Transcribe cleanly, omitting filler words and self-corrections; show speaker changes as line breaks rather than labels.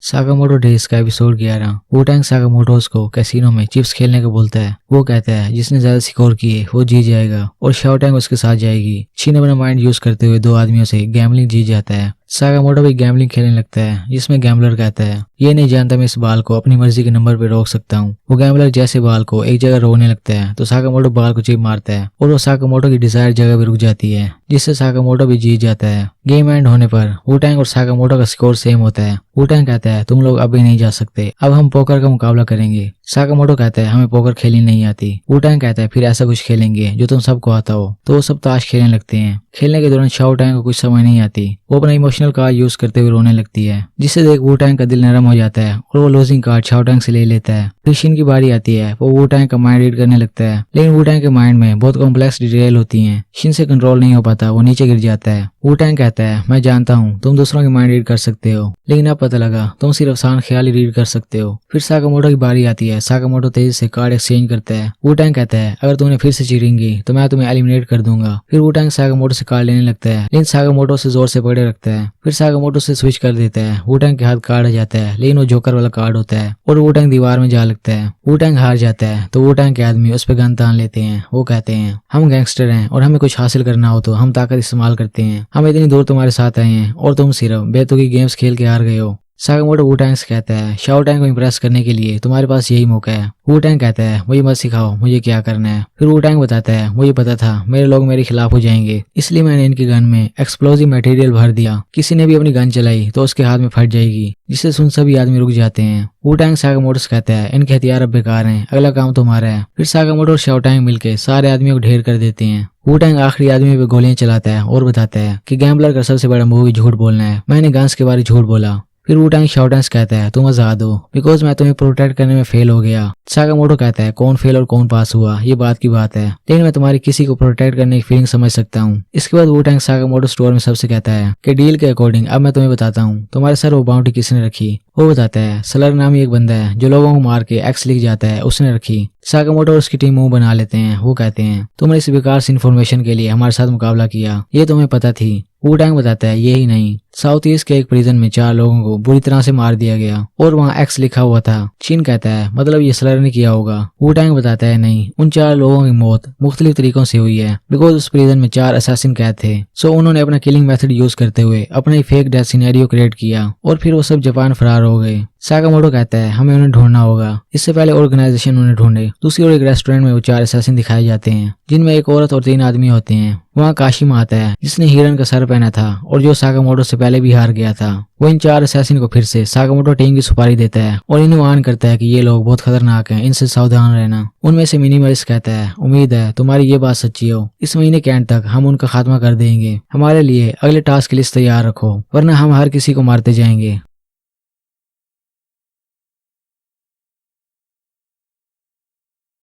Sakamoto days का episode 11। वू-टैंग साकामोटोस को casino में चिप्स खेलने को बोलता है। वो कहता है जिसने ज्यादा स्कोर किए वो जीत जाएगा और शाओ-टैंग उसके साथ जाएगी। छिन अपना माइंड यूज करते हुए दो आदमियों से गैम्बलिंग जीत जाता है। साकामोटो भी गैम्बलिंग खेलने लगता है जिसमें गैम्बलर कहता है ये नहीं जानता मैं इस बाल को अपनी मर्जी के नंबर पे रोक सकता हूँ। वो गैम्बलर जैसे बाल को एक जगह रोकने लगता है तो साकामोटो बाल को चिप मारता है और वो साकामोटो की डिजायर जगह पे रुक जाती है जिससे साकामोटो भी जीत जाता है। गेम एंड होने पर वू-टैंग और साकामोटो का स्कोर सेम होता है। वू-टैंग कहता है तुम लोग अभी नहीं जा सकते, अब हम पोकर का मुकाबला करेंगे। साकामोटो कहता है हमें पोकर खेलनी नहीं आती। वू-टैंग कहता है फिर ऐसा कुछ खेलेंगे जो तुम सबको आता हो। तो वो सब ताश खेलने लगते हैं। खेलने के दौरान शाओ-टैंग को कुछ समझ नहीं आती। वो अपना इमोशनल कार्ड यूज करते हुए रोने लगती है जिससे देख वू-टैंग का दिल नरम हो जाता है और वो लूजिंग कार्ड शाओ-टैंग से ले लेता है। फिर शिन की बारी आती है। वो वू-टैंग का माइंड रीड करने लगता है लेकिन वू-टैंग के माइंड में बहुत कॉम्प्लेक्स डिटेल होती है। शिन से कंट्रोल नहीं हो पाता, वो नीचे गिर जाता है। वू-टैंग कहता है मैं जानता हूँ तुम दूसरों के माइंड रीड कर सकते हो लेकिन अब पता लगा तुम सिर्फ आसान ख्याल ही रीड कर सकते हो। फिर साकामोटो की बारी आती है। साकामोटो तेजी से कार्ड एक्सचेंज करता है। वू-टैंग कहता है अगर तुमने फिर से चीटिंग की तो मैं तुम्हें एलिमिनेट कर दूंगा। फिर वू-टैंग साकामोटो से कार्ड लेने लगता है लेकिन साकामोटो से जोर से पकड़े रखता है। फिर साकामोटो से स्विच कर देता है। वू-टैंग के हाथ कार्ड आ जाता है लेकिन वो जोकर वाला कार्ड होता है और वू-टैंग दीवार में जा लगता है। वू-टैंग हार जाता है तो वू-टैंग के आदमी उस पर गन तान लेते हैं। वो कहते हैं हम गैंगस्टर हैं और हमें कुछ हासिल करना हो तो हम ताकत इस्तेमाल करते हैं। हम इतनी दूर तुम्हारे साथ आए हैं और तुम सिर्फ बेतुकी गेम्स खेल के हार गए हो। साकामोटो वू-टैंग से कहता है शाओ-टैंग को इम्प्रेस करने के लिए तुम्हारे पास यही मौका है। वू-टैंग कहता है मुझे मत सिखाओ मुझे क्या करना है। फिर वू-टैंग बताता है मुझे पता था मेरे लोग मेरे खिलाफ हो जाएंगे इसलिए मैंने इनकी गन में एक्सप्लोजिव मटेरियल भर दिया। किसी ने भी अपनी गन चलाई तो उसके हाथ में फट जाएगी जिससे सुन सभी आदमी रुक जाते हैं। वू-टैंग साकामोटो से कहता है इनके हथियार अब बेकार हैं, अगला काम तुम्हारा है। फिर साकामोटो और शाओ-टैंग मिलकर सारे आदमियों को ढेर कर देते हैं। वू-टैंग आखिरी आदमी पे गोलियां चलाता है और बताता है कि गैम्बलर का सबसे बड़ा मूव झूठ बोलना है। मैंने गन्स के बारे झूठ बोला। फिर वू-टैंग शाओ-टैंग से कहता है तुम आजाद हो बिकॉज मैं तुम्हें प्रोटेक्ट करने में फेल हो गया। साकामोटो कहता है कौन फेल और कौन पास हुआ ये बात की बात है लेकिन मैं तुम्हारी किसी को प्रोटेक्ट करने की फीलिंग समझ सकता हूँ। इसके बाद वू-टैंग साकामोटो स्टोर में सबसे कहता है कि डील के अकॉर्डिंग अब मैं तुम्हें बताता हूँ तुम्हारे सर वो बाउंड्री किसने रखी। वो बताता है सलर नामी एक बंदा है जो लोगों को मार के एक्स लिख जाता है, उसने रखी। साकामोटो और उसकी टीम मुंह बना लेते हैं। वो कहते हैं तुमने इस बेकार से इन्फॉर्मेशन के लिए हमारे साथ मुकाबला किया, ये तुम्हें पता थी। वू-टैंग बताता है ये ही नहीं, साउथ ईस्ट के एक प्रिजन में 4 लोगों को बुरी तरह से मार दिया गया और वहाँ एक्स लिखा हुआ था। चिन कहता है मतलब ये सलर ने किया होगा। वू-टैंग बताता है नहीं, उन 4 लोगों की मौत मुख्तलिफ तरीकों से हुई है बिकॉज उस प्रिजन में 4 असैसिन कैद थे। सो उन्होंने अपना किलिंग मेथड यूज करते हुए अपना ही फेक डेथ सिनेरियो क्रिएट किया और फिर वो सब जापान फरार हो गए। साकामोटो कहता है हमें उन्हें ढूंढना होगा। इससे पहले ऑर्गेनाइजेशन उन्हें ढूंढे। दूसरी ओर एक रेस्टोरेंट में वो 4 असैसिन दिखाए जाते हैं जिनमें एक औरत और 3 आदमी होते हैं। वहाँ काशिमा आता है जिसने हिरन का सर पहना था और जो साकामोटो से पहले भी हार गया था। वो इन 4 असैसिन को फिर से साकामोटो टीम की सुपारी देता है और इन्हें वार्न करता है कि ये लोग बहुत खतरनाक हैं, इनसे सावधान रहना। उनमें से मिनिमलिस्ट कहता है उम्मीद है तुम्हारी ये बात सच्ची हो, इस महीने के एंड तक हम उनका खात्मा कर देंगे। हमारे लिए अगले टास्क की लिस्ट तैयार रखो वरना हम हर किसी को मारते जाएंगे।